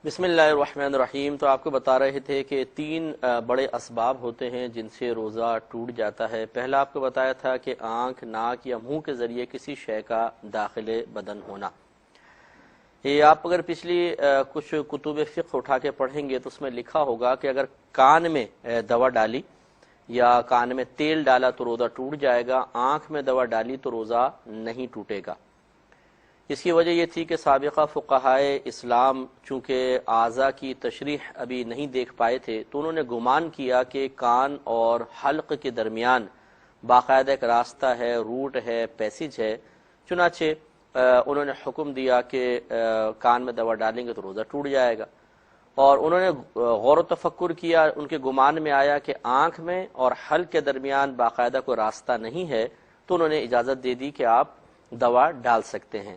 بسم اللہ الرحمن الرحیم۔ تو آپ کو بتا رہے تھے کہ تین بڑے اسباب ہوتے ہیں جن سے روزہ ٹوٹ جاتا ہے۔ پہلا آپ کو بتایا تھا کہ آنکھ، ناک یا منہ کے ذریعے کسی شے کا داخل بدن ہونا۔ یہ آپ اگر پچھلی کچھ کتب فقہ اٹھا کے پڑھیں گے تو اس میں لکھا ہوگا کہ اگر کان میں دوا ڈالی یا کان میں تیل ڈالا تو روزہ ٹوٹ جائے گا، آنکھ میں دوا ڈالی تو روزہ نہیں ٹوٹے گا۔ اس کی وجہ یہ تھی کہ سابقہ فقہائے اسلام چونکہ اعضاء کی تشریح ابھی نہیں دیکھ پائے تھے تو انہوں نے گمان کیا کہ کان اور حلق کے درمیان باقاعدہ ایک راستہ ہے، روٹ ہے، پیسج ہے، چنانچہ انہوں نے حکم دیا کہ کان میں دوا ڈالیں گے تو روزہ ٹوٹ جائے گا۔ اور انہوں نے غور و تفکر کیا، ان کے گمان میں آیا کہ آنکھ میں اور حلق کے درمیان باقاعدہ کوئی راستہ نہیں ہے، تو انہوں نے اجازت دے دی کہ آپ دوا ڈال سکتے ہیں۔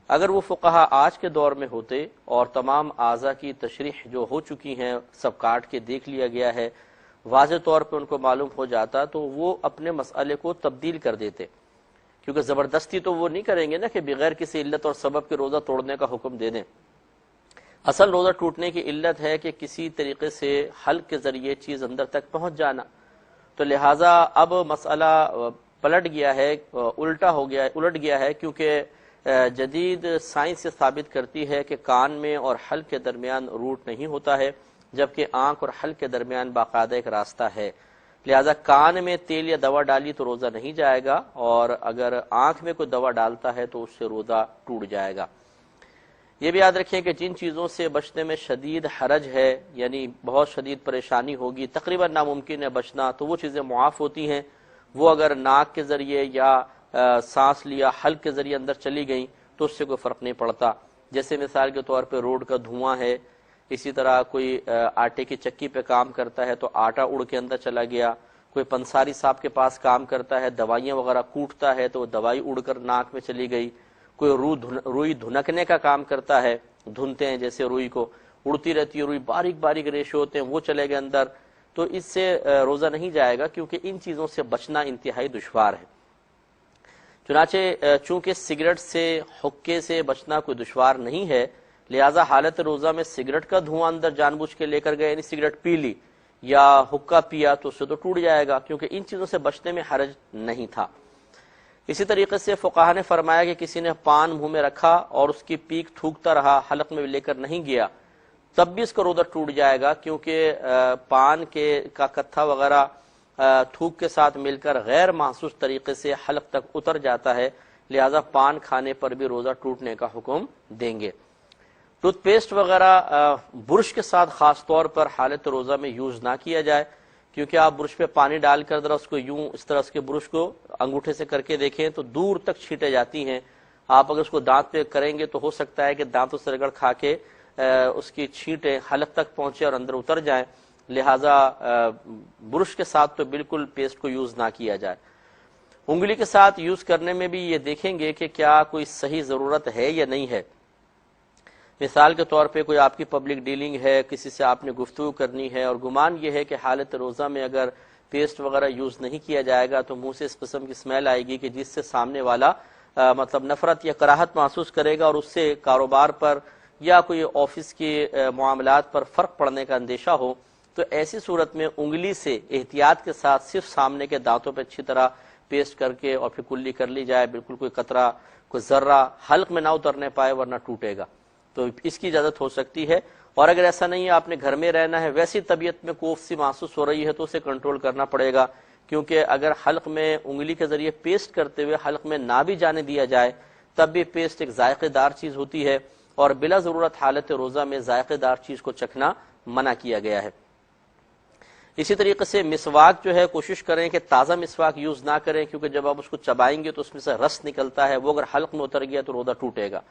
اگر وہ فقہا آج کے دور میں ہوتے اور تمام اعضاء کی تشریح جو ہو چکی ہیں سب کاٹ کے دیکھ لیا گیا ہے، واضح طور پہ ان کو معلوم ہو جاتا تو وہ اپنے مسئلے کو تبدیل کر دیتے، کیونکہ زبردستی تو وہ نہیں کریں گے نا کہ بغیر کسی علت اور سبب کے روزہ توڑنے کا حکم دے دیں۔ اصل روزہ ٹوٹنے کی علت ہے کہ کسی طریقے سے حلق کے ذریعے چیز اندر تک پہنچ جانا، تو لہٰذا اب مسئلہ پلٹ گیا ہے، الٹ گیا ہے، کیونکہ جدید سائنس سے ثابت کرتی ہے کہ کان میں اور حلق کے درمیان روٹ نہیں ہوتا ہے، جبکہ آنکھ اور حلق کے درمیان باقاعدہ ایک راستہ ہے۔ لہذا کان میں تیل یا دوا ڈالی تو روزہ نہیں جائے گا، اور اگر آنکھ میں کوئی دوا ڈالتا ہے تو اس سے روزہ ٹوٹ جائے گا۔ یہ بھی یاد رکھیں کہ جن چیزوں سے بچنے میں شدید حرج ہے، یعنی بہت شدید پریشانی ہوگی، تقریباً ناممکن ہے بچنا، تو وہ چیزیں معاف ہوتی ہیں۔ وہ اگر ناک کے ذریعے یا سانس لیا حلق کے ذریعے اندر چلی گئیں تو اس سے کوئی فرق نہیں پڑتا۔ جیسے مثال کے طور پہ روڈ کا دھواں ہے، اسی طرح کوئی آٹے کی چکی پہ کام کرتا ہے تو آٹا اڑ کے اندر چلا گیا، کوئی پنساری صاحب کے پاس کام کرتا ہے دوائیاں وغیرہ کوٹتا ہے تو دوائی اڑ کر ناک میں چلی گئی، کوئی روئی دھنکنے کا کام کرتا ہے، دھنتے ہیں جیسے روئی کو، اڑتی رہتی ہے روئی، باریک باریک ریشے ہوتے ہیں وہ چلے گئے اندر، تو اس سے روزہ نہیں جائے گا، کیونکہ ان چیزوں سے بچنا انتہائی دشوار ہے۔ چنانچہ چونکہ سگریٹ سے، حقے سے بچنا کوئی دشوار نہیں ہے، لہذا حالت روزہ میں سگریٹ کا دھواں اندر جان بوجھ کے لے کر گئے، یعنی سگریٹ پی لی یا حقہ پیا تو اس سے تو ٹوٹ جائے گا، کیونکہ ان چیزوں سے بچنے میں حرج نہیں تھا۔ اسی طریقے سے فقہا نے فرمایا کہ کسی نے پان منہ میں رکھا اور اس کی پیک تھوکتا رہا، حلق میں لے کر نہیں گیا، تب بھی اس کا روزہ ٹوٹ جائے گا، کیونکہ پان کا کتھا وغیرہ تھوک کے ساتھ مل کر غیر محسوس طریقے سے حلق تک اتر جاتا ہے، لہذا پان کھانے پر بھی روزہ ٹوٹنے کا حکم دیں گے۔ ٹوتھ پیسٹ وغیرہ برش کے ساتھ خاص طور پر حالت روزہ میں یوز نہ کیا جائے، کیونکہ آپ برش پہ پانی ڈال کر ذرا اس کو یوں اس طرح اس کے برش کو انگوٹھے سے کر کے دیکھیں تو دور تک چھینٹے جاتی ہیں۔ آپ اگر اس کو دانت پہ کریں گے تو ہو سکتا ہے کہ دانتوں سے رگڑ کھا کے اس کی چھینٹیں حلق تک پہنچے اور اندر اتر جائیں، لہذا برش کے ساتھ تو بالکل پیسٹ کو یوز نہ کیا جائے۔ انگلی کے ساتھ یوز کرنے میں بھی یہ دیکھیں گے کہ کیا کوئی صحیح ضرورت ہے یا نہیں ہے۔ مثال کے طور پہ کوئی آپ کی پبلک ڈیلنگ ہے، کسی سے آپ نے گفتگو کرنی ہے اور گمان یہ ہے کہ حالت روزہ میں اگر پیسٹ وغیرہ یوز نہیں کیا جائے گا تو منہ سے اس قسم کی اسمیل آئے گی کہ جس سے سامنے والا مطلب نفرت یا کراہت محسوس کرے گا، اور اس سے کاروبار پر یا کوئی آفس کے معاملات پر فرق پڑنے کا اندیشہ ہو، تو ایسی صورت میں انگلی سے احتیاط کے ساتھ صرف سامنے کے دانتوں پہ اچھی طرح پیسٹ کر کے اور پھر کلی کر لی جائے، بالکل کوئی قطرہ کوئی ذرہ حلق میں نہ اترنے پائے ورنہ ٹوٹے گا، تو اس کی اجازت ہو سکتی ہے۔ اور اگر ایسا نہیں ہے، آپ نے گھر میں رہنا ہے، ویسی طبیعت میں کوف سی محسوس ہو رہی ہے تو اسے کنٹرول کرنا پڑے گا، کیونکہ اگر حلق میں انگلی کے ذریعے پیسٹ کرتے ہوئے حلق میں نہ بھی جانے دیا جائے تب بھی پیسٹ ایک ذائقے دار چیز ہوتی ہے، اور بلا ضرورت حالت روزہ میں ذائقے دار چیز کو چکھنا منع کیا گیا ہے۔ اسی طریقے سے مسواک جو ہے کوشش کریں کہ تازہ مسواک یوز نہ کریں، کیونکہ جب آپ اس کو چبائیں گے تو اس میں سے رس نکلتا ہے، وہ اگر حلق میں اتر گیا تو روزہ ٹوٹے گا۔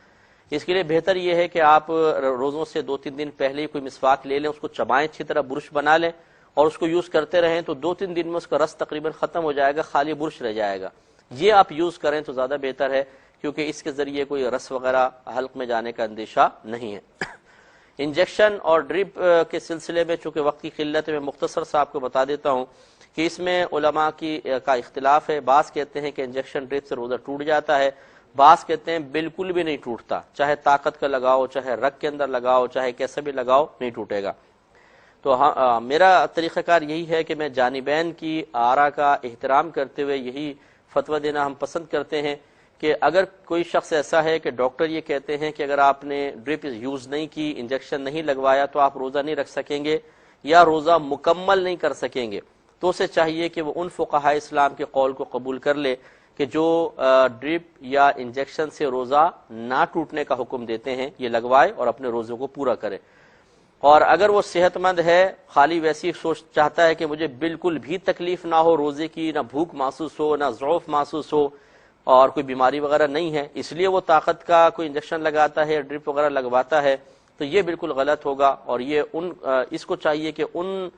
اس کے لیے بہتر یہ ہے کہ آپ روزوں سے 2-3 دن پہلے ہی کوئی مسواک لے لیں، اس کو چبائیں، اچھی طرح برش بنا لیں اور اس کو یوز کرتے رہیں، تو 2-3 دن میں اس کا رس تقریباً ختم ہو جائے گا، خالی برش رہ جائے گا۔ یہ آپ یوز کریں تو زیادہ بہتر ہے، کیونکہ اس کے ذریعے کوئی رس وغیرہ حلق میں جانے کا اندیشہ نہیں ہے۔ انجیکشن اور ڈرپ کے سلسلے میں چونکہ وقت کی قلت میں مختصر سا آپ کو بتا دیتا ہوں کہ اس میں علماء کا اختلاف ہے۔ بعض کہتے ہیں کہ انجیکشن ڈرپ سے روزہ ٹوٹ جاتا ہے، بعض کہتے ہیں بالکل بھی نہیں ٹوٹتا، چاہے طاقت کا لگاؤ، چاہے رگ کے اندر لگاؤ، چاہے کیسے بھی لگاؤ، نہیں ٹوٹے گا۔ تو میرا طریقہ کار یہی ہے کہ میں جانبین کی آرا کا احترام کرتے ہوئے یہی فتویٰ دینا ہم پسند کرتے ہیں کہ اگر کوئی شخص ایسا ہے کہ ڈاکٹر یہ کہتے ہیں کہ اگر آپ نے ڈرپ یوز نہیں کی، انجیکشن نہیں لگوایا تو آپ روزہ نہیں رکھ سکیں گے یا روزہ مکمل نہیں کر سکیں گے، تو اسے چاہیے کہ وہ ان فقہاء اسلام کے قول کو قبول کر لے کہ جو ڈرپ یا انجیکشن سے روزہ نہ ٹوٹنے کا حکم دیتے ہیں یہ لگوائے اور اپنے روزوں کو پورا کرے۔ اور اگر وہ صحت مند ہے، خالی ویسی سوچ چاہتا ہے کہ مجھے بالکل بھی تکلیف نہ ہو روزے کی، نہ بھوک محسوس ہو، نہ ضعف محسوس ہو، اور کوئی بیماری وغیرہ نہیں ہے، اس لیے وہ طاقت کا کوئی انجیکشن لگاتا ہے، ڈرپ وغیرہ لگواتا ہے، تو یہ بالکل غلط ہوگا۔ اور یہ اس کو چاہیے کہ ان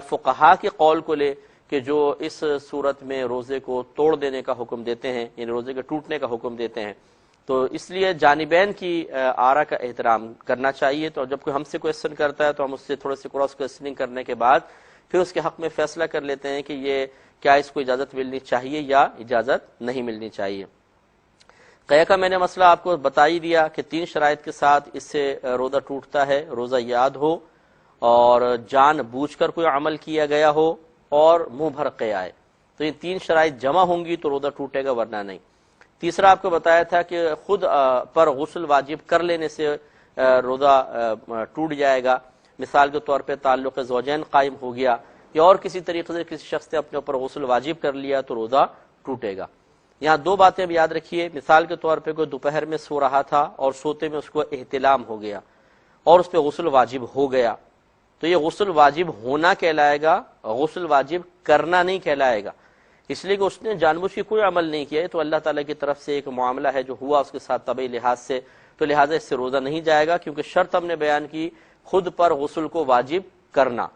فقہاء کے قول کو لے کہ جو اس صورت میں روزے کو توڑ دینے کا حکم دیتے ہیں، یعنی روزے کے ٹوٹنے کا حکم دیتے ہیں۔ تو اس لیے جانبین کی آرا کا احترام کرنا چاہیے۔ تو جب کوئی ہم سے کوئسچن کرتا ہے تو ہم اس سے تھوڑے سے کراس کوئسچننگ کرنے کے بعد پھر اس کے حق میں فیصلہ کر لیتے ہیں کہ یہ کیا اس کو اجازت ملنی چاہیے یا اجازت نہیں ملنی چاہیے۔ قیہ کا میں نے مسئلہ آپ کو بتا ہی دیا کہ 3 شرائط کے ساتھ اس سے روزہ ٹوٹتا ہے: روزہ یاد ہو، اور جان بوجھ کر کوئی عمل کیا گیا ہو، اور منہ بھر قیہ آئے۔ تو یہ 3 شرائط جمع ہوں گی تو روزہ ٹوٹے گا، ورنہ نہیں۔ تیسرا آپ کو بتایا تھا کہ خود پر غسل واجب کر لینے سے روزہ ٹوٹ جائے گا، مثال کے طور پہ تعلق زوجین قائم ہو گیا یا اور کسی طریقے سے کسی شخص نے اپنے اوپر غسل واجب کر لیا تو روزہ ٹوٹے گا۔ یہاں 2 باتیں اب یاد رکھیے، مثال کے طور پہ کوئی دوپہر میں سو رہا تھا اور سوتے میں اس کو احتلام ہو گیا اور اس پہ غسل واجب ہو گیا، تو یہ غسل واجب ہونا کہلائے گا، غسل واجب کرنا نہیں کہلائے گا، اس لیے کہ اس نے جان بوجھ کے کوئی عمل نہیں کیا ہے، تو اللہ تعالیٰ کی طرف سے ایک معاملہ ہے جو ہوا اس کے ساتھ طبعی لحاظ سے، تو لہٰذا اس سے روزہ نہیں جائے گا، کیونکہ شرط ہم نے بیان کی خود پر غسل کو واجب کرنا۔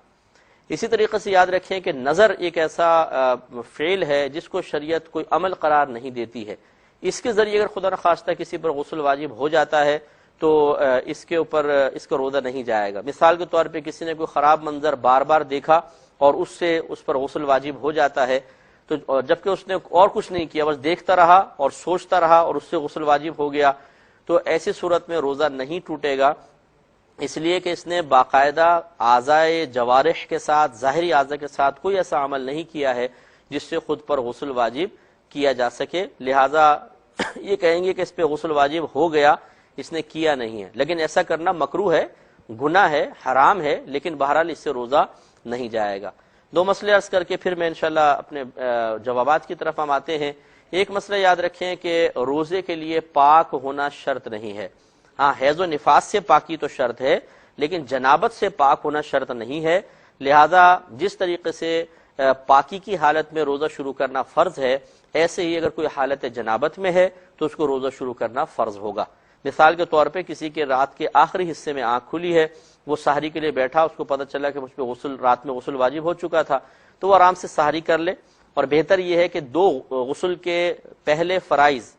اسی طریقے سے یاد رکھیں کہ نظر ایک ایسا فعل ہے جس کو شریعت کوئی عمل قرار نہیں دیتی ہے، اس کے ذریعے اگر خدا نخواستہ کسی پر غسل واجب ہو جاتا ہے تو اس کے اوپر اس کا روزہ نہیں جائے گا۔ مثال کے طور پہ کسی نے کوئی خراب منظر بار بار دیکھا اور اس سے اس پر غسل واجب ہو جاتا ہے، تو جبکہ اس نے اور کچھ نہیں کیا، بس دیکھتا رہا اور سوچتا رہا اور اس سے غسل واجب ہو گیا، تو ایسی صورت میں روزہ نہیں ٹوٹے گا، اس لیے کہ اس نے باقاعدہ اعضائے جوارح کے ساتھ، ظاہری اعضاء کے ساتھ کوئی ایسا عمل نہیں کیا ہے جس سے خود پر غسل واجب کیا جا سکے، لہذا یہ کہیں گے کہ اس پہ غسل واجب ہو گیا، اس نے کیا نہیں ہے، لیکن ایسا کرنا مکروہ ہے، گناہ ہے، حرام ہے، لیکن بہرحال اس سے روزہ نہیں جائے گا۔ 2 مسئلے عرض کر کے پھر میں انشاءاللہ اپنے جوابات کی طرف ہم آتے ہیں۔ ایک مسئلہ یاد رکھیں کہ روزے کے لیے پاک ہونا شرط نہیں ہے، ہاں حیض و نفاس سے پاکی تو شرط ہے، لیکن جنابت سے پاک ہونا شرط نہیں ہے، لہذا جس طریقے سے پاکی کی حالت میں روزہ شروع کرنا فرض ہے، ایسے ہی اگر کوئی حالت جنابت میں ہے تو اس کو روزہ شروع کرنا فرض ہوگا۔ مثال کے طور پہ کسی کے رات کے آخری حصے میں آنکھ کھلی ہے، وہ سحری کے لیے بیٹھا، اس کو پتہ چلا کہ مجھ پہ رات میں غسل واجب ہو چکا تھا، تو وہ آرام سے سحری کر لے، اور بہتر یہ ہے کہ 2 غسل کے پہلے فرائض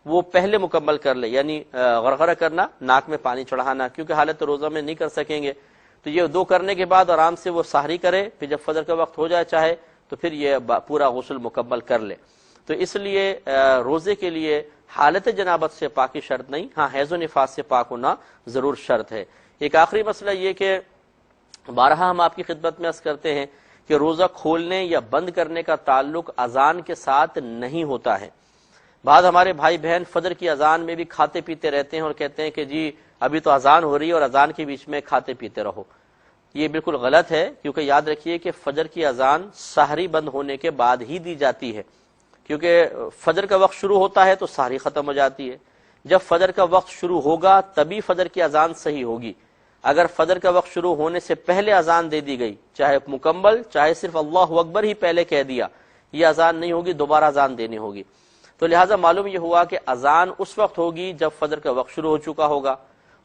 وہ پہلے مکمل کر لے، یعنی غرغرہ کرنا، ناک میں پانی چڑھانا، کیونکہ حالت روزہ میں نہیں کر سکیں گے، تو یہ 2 کرنے کے بعد آرام سے وہ سحری کرے، پھر جب فجر کا وقت ہو جائے چاہے تو پھر یہ پورا غسل مکمل کر لے۔ تو اس لیے روزے کے لیے حالت جنابت سے پاکی شرط نہیں، ہاں حیض و نفاس سے پاک ہونا ضرور شرط ہے۔ ایک آخری مسئلہ یہ کہ بارہا ہم آپ کی خدمت میں عرض کرتے ہیں کہ روزہ کھولنے یا بند کرنے کا تعلق اذان کے ساتھ نہیں ہوتا ہے۔ بعض ہمارے بھائی بہن فجر کی اذان میں بھی کھاتے پیتے رہتے ہیں اور کہتے ہیں کہ جی ابھی تو اذان ہو رہی ہے اور اذان کے بیچ میں کھاتے پیتے رہو، یہ بالکل غلط ہے، کیونکہ یاد رکھیے کہ فجر کی اذان سحری بند ہونے کے بعد ہی دی جاتی ہے، کیونکہ فجر کا وقت شروع ہوتا ہے تو سحری ختم ہو جاتی ہے، جب فجر کا وقت شروع ہوگا تبھی فجر کی اذان صحیح ہوگی۔ اگر فجر کا وقت شروع ہونے سے پہلے اذان دے دی گئی، چاہے مکمل چاہے صرف اللہ اکبر ہی پہلے کہہ دیا، یہ اذان نہیں ہوگی، دوبارہ اذان دینی ہوگی۔ تو لہٰذا معلوم یہ ہوا کہ اذان اس وقت ہوگی جب فجر کا وقت شروع ہو چکا ہوگا،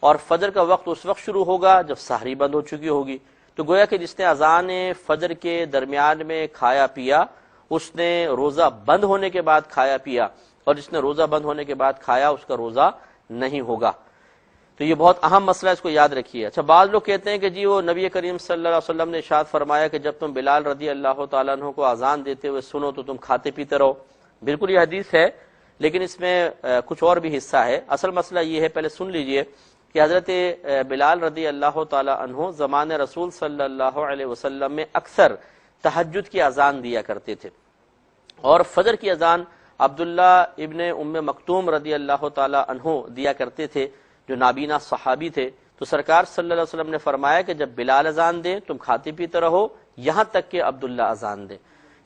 اور فجر کا وقت اس وقت شروع ہوگا جب سحری بند ہو چکی ہوگی۔ تو گویا کہ جس نے اذان فجر کے درمیان میں کھایا پیا اس نے روزہ بند ہونے کے بعد کھایا پیا، اور جس نے روزہ بند ہونے کے بعد کھایا اس کا روزہ نہیں ہوگا۔ تو یہ بہت اہم مسئلہ ہے، اس کو یاد رکھیے۔ اچھا، بعض لوگ کہتے ہیں کہ جی وہ نبی کریم صلی اللہ علیہ وسلم نے ارشاد فرمایا کہ جب تم بلال رضی اللہ تعالیٰ عنہ کو اذان دیتے ہوئے سنو تو تم کھاتے پیتے رہو۔ بالکل یہ حدیث ہے، لیکن اس میں کچھ اور بھی حصہ ہے. اصل مسئلہ یہ ہے، پہلے سن لیجئے کہ حضرت بلال رضی اللہ تعالی عنہ زمان رسول صلی اللہ علیہ وسلم میں اکثر تہجد کی اذان دیا کرتے تھے، اور فجر کی اذان عبداللہ ابن ام مکتوم رضی اللہ تعالی عنہ دیا کرتے تھے، جو نابینا صحابی تھے. تو سرکار صلی اللہ علیہ وسلم نے فرمایا کہ جب بلال اذان دیں تم کھاتے پیتے رہو یہاں تک کہ عبداللہ اذان دیں.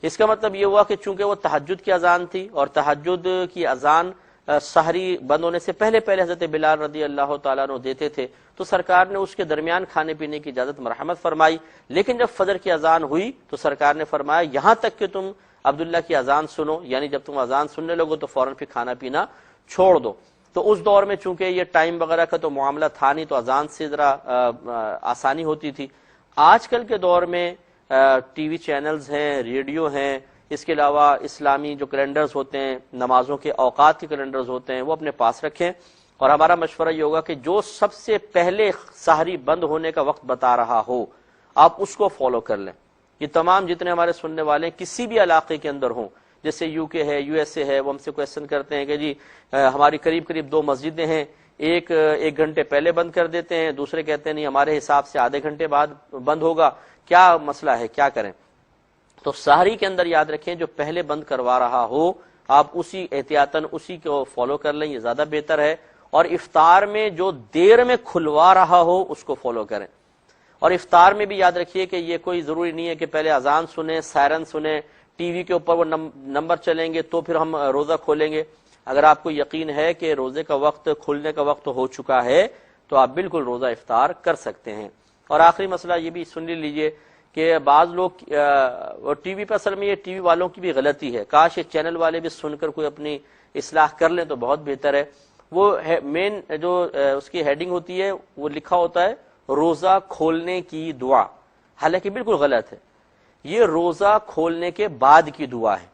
اس کا مطلب یہ ہوا کہ چونکہ وہ تہجد کی اذان تھی، اور تہجد کی اذان سحری بند ہونے سے پہلے حضرت بلال رضی اللہ تعالیٰ عنہ دیتے تھے، تو سرکار نے اس کے درمیان کھانے پینے کی اجازت مرحمت فرمائی. لیکن جب فجر کی اذان ہوئی تو سرکار نے فرمایا یہاں تک کہ تم عبداللہ کی اذان سنو، یعنی جب تم اذان سننے لگو تو فوراً پھر کھانا پینا چھوڑ دو. تو اس دور میں چونکہ یہ ٹائم وغیرہ کا تو معاملہ تھا نہیں، تو اذان سے ذرا آسانی ہوتی تھی. آج کل کے دور میں ٹی وی چینلز ہیں، ریڈیو ہیں، اس کے علاوہ اسلامی جو کیلنڈرز ہوتے ہیں، نمازوں کے اوقات کے کیلنڈرز ہوتے ہیں، وہ اپنے پاس رکھیں. اور ہمارا مشورہ یہ ہوگا کہ جو سب سے پہلے سحری بند ہونے کا وقت بتا رہا ہو آپ اس کو فالو کر لیں. یہ تمام جتنے ہمارے سننے والے کسی بھی علاقے کے اندر ہوں، جیسے یو کے ہے، یو ایس اے ہے، وہ ہم سے کویسچن کرتے ہیں کہ جی ہماری قریب 2 مسجدیں ہیں، ایک گھنٹے پہلے بند کر دیتے ہیں، دوسرے کہتے ہیں نہیں ہمارے حساب سے آدھے گھنٹے بعد بند ہوگا، کیا مسئلہ ہے، کیا کریں؟ تو سحری کے اندر یاد رکھیں جو پہلے بند کروا رہا ہو آپ اسی احتیاطاً اسی کو فالو کر لیں، یہ زیادہ بہتر ہے. اور افطار میں جو دیر میں کھلوا رہا ہو اس کو فالو کریں. اور افطار میں بھی یاد رکھیے کہ یہ کوئی ضروری نہیں ہے کہ پہلے اذان سنیں، سائرن سنیں، ٹی وی کے اوپر وہ نمبر چلیں گے تو پھر ہم روزہ کھولیں گے. اگر آپ کو یقین ہے کہ روزے کا وقت کھلنے کا وقت ہو چکا ہے تو آپ بالکل روزہ افطار کر سکتے ہیں. اور آخری مسئلہ یہ بھی سن لیجئے کہ بعض لوگ ٹی وی پہ، اصل میں یہ ٹی وی والوں کی بھی غلطی ہے، کاش یہ چینل والے بھی سن کر کوئی اپنی اصلاح کر لیں تو بہت بہتر ہے. وہ مین جو اس کی ہیڈنگ ہوتی ہے وہ لکھا ہوتا ہے روزہ کھولنے کی دعا، حالانکہ بالکل غلط ہے. یہ روزہ کھولنے کے بعد کی دعا ہے.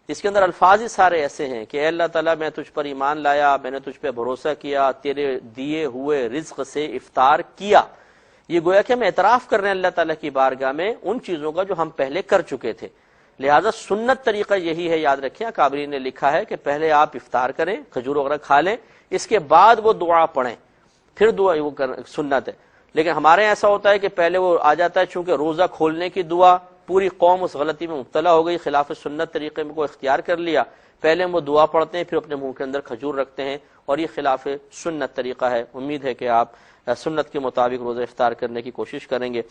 اس کے اندر الفاظ ہی سارے ایسے ہیں کہ اے اللہ تعالیٰ میں تجھ پر ایمان لایا، میں نے تجھ پہ بھروسہ کیا، تیرے دیے ہوئے رزق سے افطار کیا. یہ گویا کہ ہم اعتراف کر رہے ہیں اللہ تعالیٰ کی بارگاہ میں ان چیزوں کا جو ہم پہلے کر چکے تھے. لہٰذا سنت طریقہ یہی ہے، یاد رکھیں. کابری نے لکھا ہے کہ پہلے آپ افطار کریں، کھجور وغیرہ کھا لیں، اس کے بعد وہ دعا پڑھیں، پھر دعا وہ سنت ہے. لیکن ہمارے ایسا ہوتا ہے کہ پہلے وہ آ جاتا ہے، چونکہ روزہ کھولنے کی دعا، پوری قوم اس غلطی میں مبتلا ہو گئی، خلاف سنت طریقے میں کو اختیار کر لیا. پہلے وہ دعا پڑھتے ہیں پھر اپنے منہ کے اندر کھجور رکھتے ہیں، اور یہ خلاف سنت طریقہ ہے. امید ہے کہ آپ سنت کے مطابق روزہ افطار کرنے کی کوشش کریں گے.